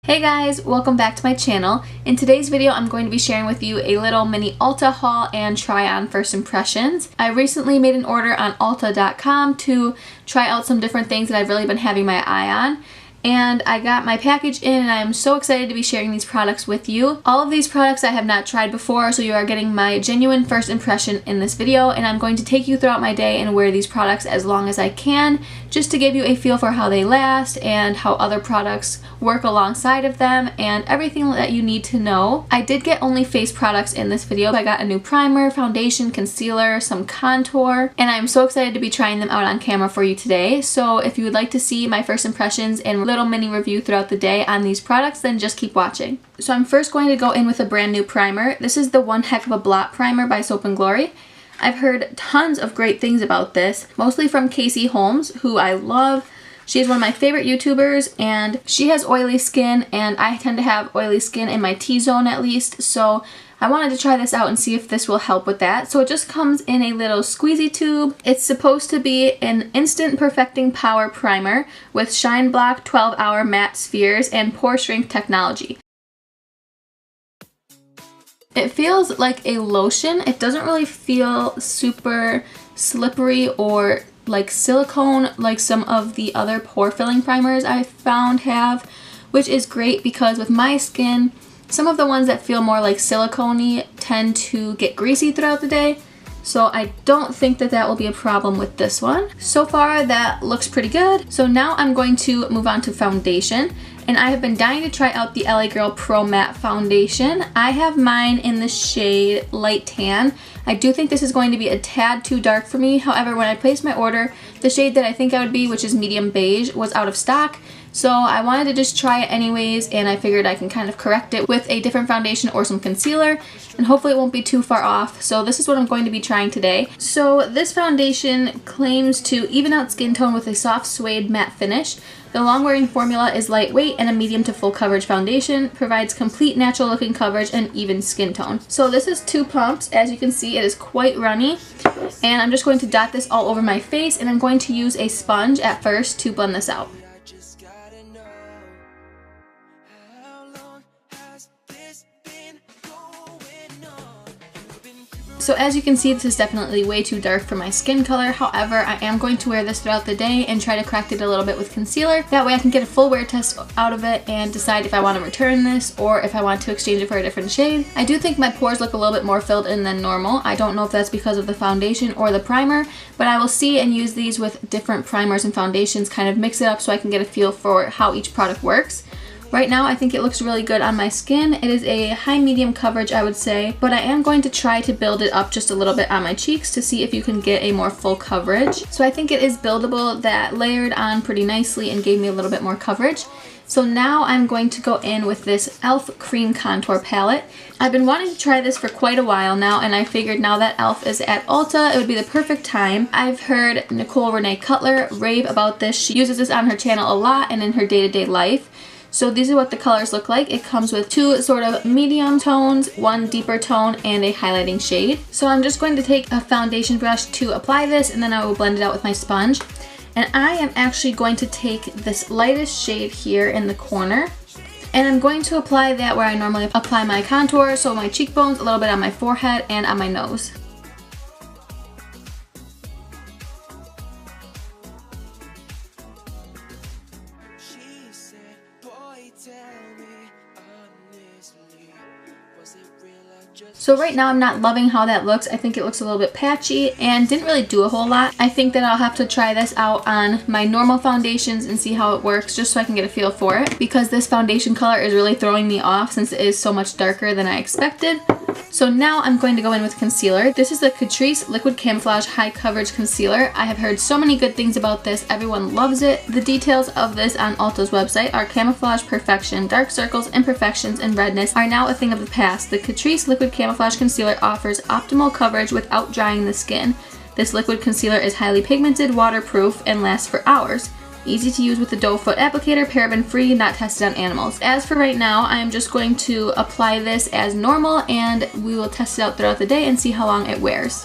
Hey guys, welcome back to my channel. In today's video, I'm going to be sharing with you a little mini Ulta haul and try on first impressions. I recently made an order on Ulta.com to try out some different things that I've really been having my eye on. And I got my package in and I'm so excited to be sharing these products with you. All of these products I have not tried before, so you are getting my genuine first impression in this video, and I'm going to take you throughout my day and wear these products as long as I can, just to give you a feel for how they last and how other products work alongside of them and everything that you need to know. I did get only face products in this video. I got a new primer, foundation, concealer, some contour, and I'm so excited to be trying them out on camera for you today. So if you would like to see my first impressions and little mini review throughout the day on these products, then just keep watching. So I'm first going to go in with a brand new primer. This is the One Heck of a Blot primer by Soap & Glory. I've heard tons of great things about this, mostly from Casey Holmes, who I love. She's one of my favorite YouTubers, and she has oily skin, and I tend to have oily skin in my T-zone at least, so I wanted to try this out and see if this will help with that. So it just comes in a little squeezy tube. It's supposed to be an instant perfecting power primer with Shine Block 12-hour matte spheres and pore shrink technology. It feels like a lotion. It doesn't really feel super slippery or like silicone like some of the other pore filling primers I found have, which is great because with my skin, some of the ones that feel more like silicone-y tend to get greasy throughout the day. So I don't think that that will be a problem with this one. So far that looks pretty good. So now I'm going to move on to foundation. And I have been dying to try out the LA Girl Pro Matte Foundation. I have mine in the shade Light Tan. I do think this is going to be a tad too dark for me. However, when I placed my order, the shade that I think I would be, which is medium beige, was out of stock. So I wanted to just try it anyways, and I figured I can kind of correct it with a different foundation or some concealer, and hopefully it won't be too far off. So this is what I'm going to be trying today. So this foundation claims to even out skin tone with a soft suede matte finish. The long-wearing formula is lightweight and a medium to full coverage foundation, provides complete natural looking coverage and even skin tone. So this is 2 pumps. As you can see, it is quite runny, and I'm just going to dot this all over my face, and I'm going to use a sponge at first to blend this out. So as you can see, this is definitely way too dark for my skin color. However, I am going to wear this throughout the day and try to correct it a little bit with concealer. That way I can get a full wear test out of it and decide if I want to return this or if I want to exchange it for a different shade. I do think my pores look a little bit more filled in than normal. I don't know if that's because of the foundation or the primer, but I will see and use these with different primers and foundations, kind of mix it up so I can get a feel for how each product works. Right now, I think it looks really good on my skin. It is a high-medium coverage, I would say, but I am going to try to build it up just a little bit on my cheeks to see if you can get a more full coverage. So I think it is buildable. That layered on pretty nicely and gave me a little bit more coverage. So now I'm going to go in with this e.l.f. Cream Contour Palette. I've been wanting to try this for quite a while now, and I figured now that e.l.f. is at Ulta, it would be the perfect time. I've heard Nicole Renee Cutler rave about this. She uses this on her channel a lot and in her day-to-day life. So these are what the colors look like. It comes with 2 sort of medium tones, 1 deeper tone, and a highlighting shade. So I'm just going to take a foundation brush to apply this, and then I will blend it out with my sponge. And I am actually going to take this lightest shade here in the corner, and I'm going to apply that where I normally apply my contour, so my cheekbones, a little bit on my forehead, and on my nose. So right now I'm not loving how that looks. I think it looks a little bit patchy and didn't really do a whole lot. I think that I'll have to try this out on my normal foundations and see how it works, just so I can get a feel for it, because this foundation color is really throwing me off since it is so much darker than I expected. So now I'm going to go in with concealer. This is the Catrice Liquid Camouflage High Coverage Concealer. I have heard so many good things about this. Everyone loves it. The details of this on Ulta's website are camouflage perfection. Dark circles, imperfections, and redness are now a thing of the past. The Catrice Liquid Camouflage Concealer offers optimal coverage without drying the skin. This liquid concealer is highly pigmented, waterproof, and lasts for hours. Easy to use with the doe foot applicator, paraben free, not tested on animals. As for right now, I am just going to apply this as normal, and we will test it out throughout the day and see how long it wears.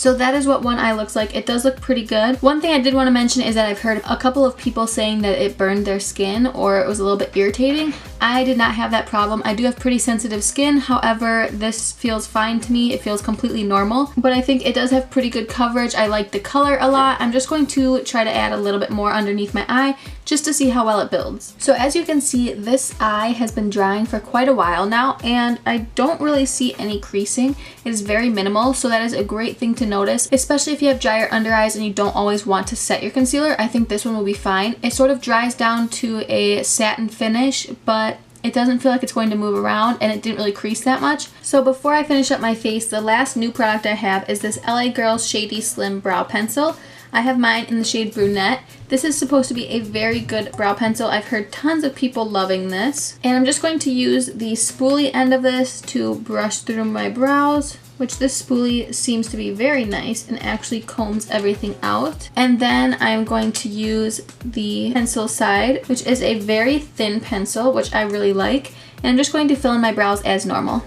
So that is what one eye looks like. It does look pretty good. One thing I did want to mention is that I've heard a couple of people saying that it burned their skin or it was a little bit irritating. I did not have that problem. I do have pretty sensitive skin. However, this feels fine to me. It feels completely normal, but I think it does have pretty good coverage. I like the color a lot. I'm just going to try to add a little bit more underneath my eye just to see how well it builds. So as you can see, this eye has been drying for quite a while now, and I don't really see any creasing. It is very minimal, so that is a great thing to notice, especially if you have drier under eyes and you don't always want to set your concealer. I think this one will be fine. It sort of dries down to a satin finish, but it doesn't feel like it's going to move around, and it didn't really crease that much. So before I finish up my face, the last new product I have is this LA Girl Shady Slim Brow Pencil. I have mine in the shade Brunette. This is supposed to be a very good brow pencil. I've heard tons of people loving this. And I'm just going to use the spoolie end of this to brush through my brows, which this spoolie seems to be very nice and actually combs everything out. And then I'm going to use the pencil side, which is a very thin pencil, which I really like. And I'm just going to fill in my brows as normal.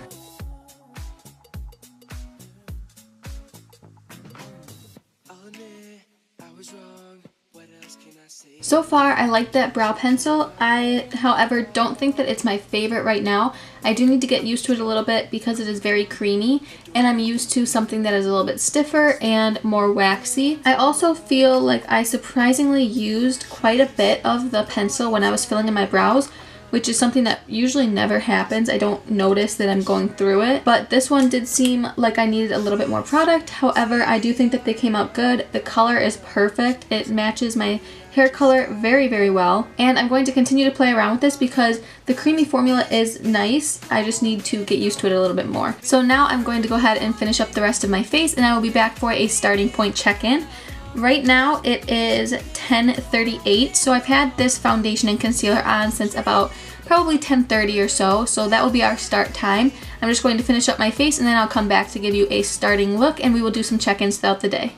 So far, I like that brow pencil. I, however, don't think that it's my favorite right now. I do need to get used to it a little bit because it is very creamy, and I'm used to something that is a little bit stiffer and more waxy. I also feel like I surprisingly used quite a bit of the pencil when I was filling in my brows, which is something that usually never happens. I don't notice that I'm going through it, but this one did seem like I needed a little bit more product. However, I do think that they came out good. The color is perfect. It matches my hair color very, very well, and I'm going to continue to play around with this because the creamy formula is nice. I just need to get used to it a little bit more. So now I'm going to go ahead and finish up the rest of my face, and I will be back for a starting point check-in. Right now it is 10:38, so I've had this foundation and concealer on since about probably 10:30 or so that will be our start time. I'm just going to finish up my face, and then I'll come back to give you a starting look, and we will do some check-ins throughout the day.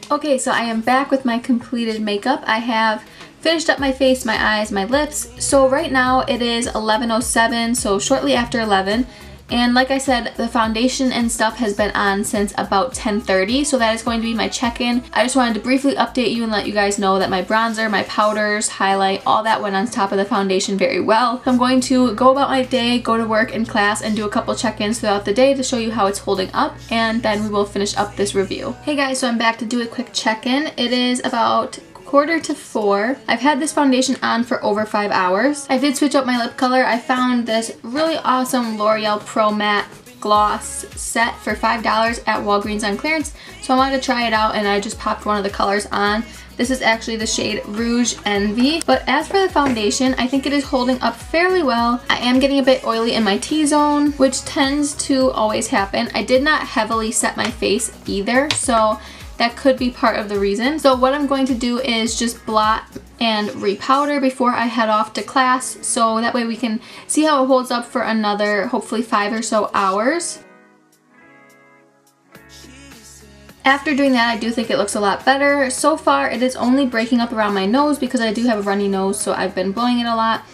Okay, so I am back with my completed makeup. I have finished up my face, my eyes, my lips. So right now it is 11:07, so shortly after 11. And like I said, the foundation and stuff has been on since about 10:30, so that is going to be my check-in. I just wanted to briefly update you and let you guys know that my bronzer, my powders, highlight, all that went on top of the foundation very well. So I'm going to go about my day, go to work and class, and do a couple check-ins throughout the day to show you how it's holding up, and then we will finish up this review. Hey guys, so I'm back to do a quick check-in. It is about 3:45. I've had this foundation on for over 5 hours. I did switch up my lip color. I found this really awesome L'Oreal Pro Matte gloss set for $5 at Walgreens on clearance, so I wanted to try it out, and I just popped one of the colors on. This is actually the shade Rouge Envy. But as for the foundation, I think it is holding up fairly well. I am getting a bit oily in my T-zone, which tends to always happen. I did not heavily set my face either, so that could be part of the reason. So what I'm going to do is just blot and repowder before I head off to class, so that way we can see how it holds up for another hopefully 5 or so hours. After doing that, I do think it looks a lot better. So far, it is only breaking up around my nose because I do have a runny nose, so I've been blowing it a lot.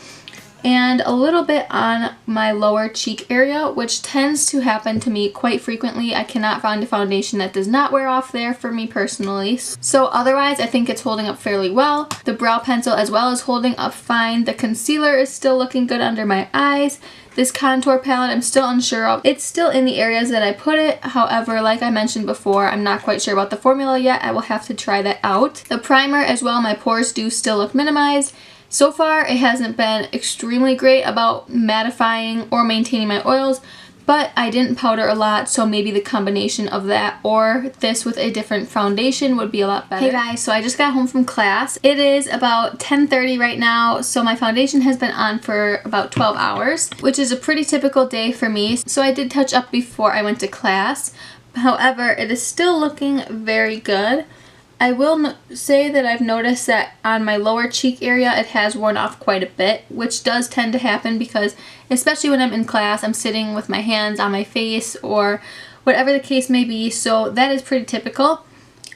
And a little bit on my lower cheek area, which tends to happen to me quite frequently. I cannot find a foundation that does not wear off there for me personally. So otherwise, I think it's holding up fairly well. The brow pencil as well is holding up fine. The concealer is still looking good under my eyes. This contour palette I'm still unsure of. It's still in the areas that I put it. However, like I mentioned before, I'm not quite sure about the formula yet. I will have to try that out. The primer as well, my pores do still look minimized. So far, it hasn't been extremely great about mattifying or maintaining my oils, but I didn't powder a lot, so maybe the combination of that or this with a different foundation would be a lot better. Hey guys, so I just got home from class. It is about 10:30 right now, so my foundation has been on for about 12 hours, which is a pretty typical day for me. So I did touch up before I went to class. However, it is still looking very good. I will say that I've noticed that on my lower cheek area it has worn off quite a bit, which does tend to happen because especially when I'm in class, I'm sitting with my hands on my face or whatever the case may be, so that is pretty typical.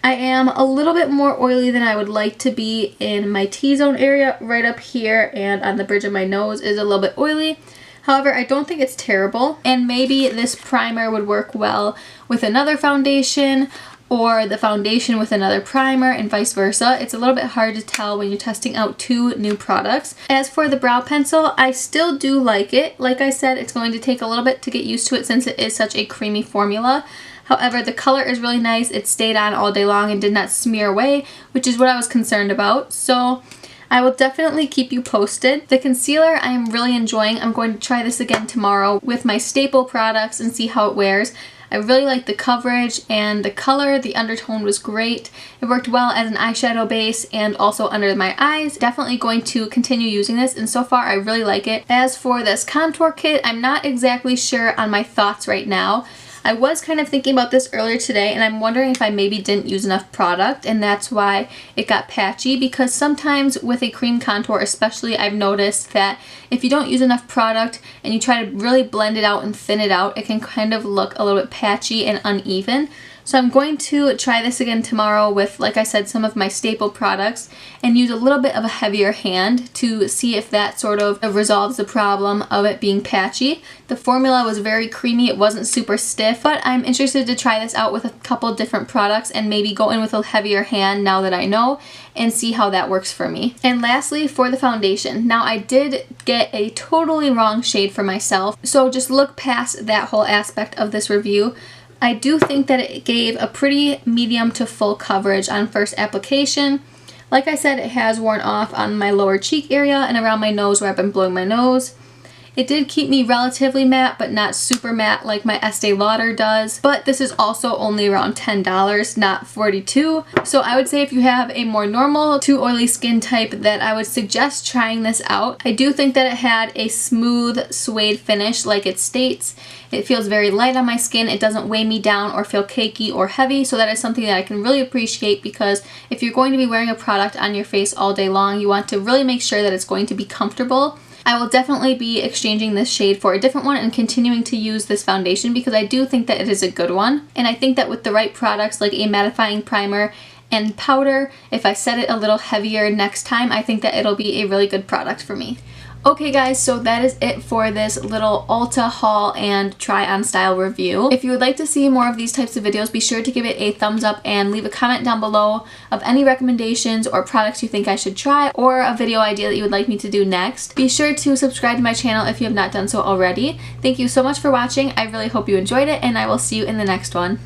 I am a little bit more oily than I would like to be in my T-zone area right up here, and on the bridge of my nose is a little bit oily. However, I don't think it's terrible, and maybe this primer would work well with another foundation, or the foundation with another primer and vice versa. It's a little bit hard to tell when you're testing out two new products. As for the brow pencil, I still do like it. Like I said, it's going to take a little bit to get used to it since it is such a creamy formula. However, the color is really nice. It stayed on all day long and did not smear away, which is what I was concerned about. So I will definitely keep you posted. The concealer I am really enjoying. I'm going to try this again tomorrow with my staple products and see how it wears. I really like the coverage and the color. The undertone was great. It worked well as an eyeshadow base and also under my eyes. Definitely going to continue using this, and so far I really like it. As for this contour kit, I'm not exactly sure on my thoughts right now. I was kind of thinking about this earlier today, and I'm wondering if I maybe didn't use enough product and that's why it got patchy, because sometimes with a cream contour especially, I've noticed that if you don't use enough product and you try to really blend it out and thin it out, it can kind of look a little bit patchy and uneven. So I'm going to try this again tomorrow with, like I said, some of my staple products and use a little bit of a heavier hand to see if that sort of resolves the problem of it being patchy. The formula was very creamy. It wasn't super stiff, but I'm interested to try this out with a couple different products and maybe go in with a heavier hand now that I know and see how that works for me. And lastly, for the foundation. Now I did get a totally wrong shade for myself, so just look past that whole aspect of this review. I do think that it gave a pretty medium to full coverage on first application. Like I said, it has worn off on my lower cheek area and around my nose where I've been blowing my nose. It did keep me relatively matte, but not super matte like my Estee Lauder does. But this is also only around $10, not $42. So I would say if you have a more normal to oily skin type, that I would suggest trying this out. I do think that it had a smooth suede finish like it states. It feels very light on my skin. It doesn't weigh me down or feel cakey or heavy. So that is something that I can really appreciate, because if you're going to be wearing a product on your face all day long, you want to really make sure that it's going to be comfortable. I will definitely be exchanging this shade for a different one and continuing to use this foundation because I do think that it is a good one. And I think that with the right products like a mattifying primer and powder, if I set it a little heavier next time, I think that it'll be a really good product for me. Okay guys, so that is it for this little Ulta haul and try on style review. If you would like to see more of these types of videos, be sure to give it a thumbs up and leave a comment down below of any recommendations or products you think I should try, or a video idea that you would like me to do next. Be sure to subscribe to my channel if you have not done so already. Thank you so much for watching. I really hope you enjoyed it, and I will see you in the next one.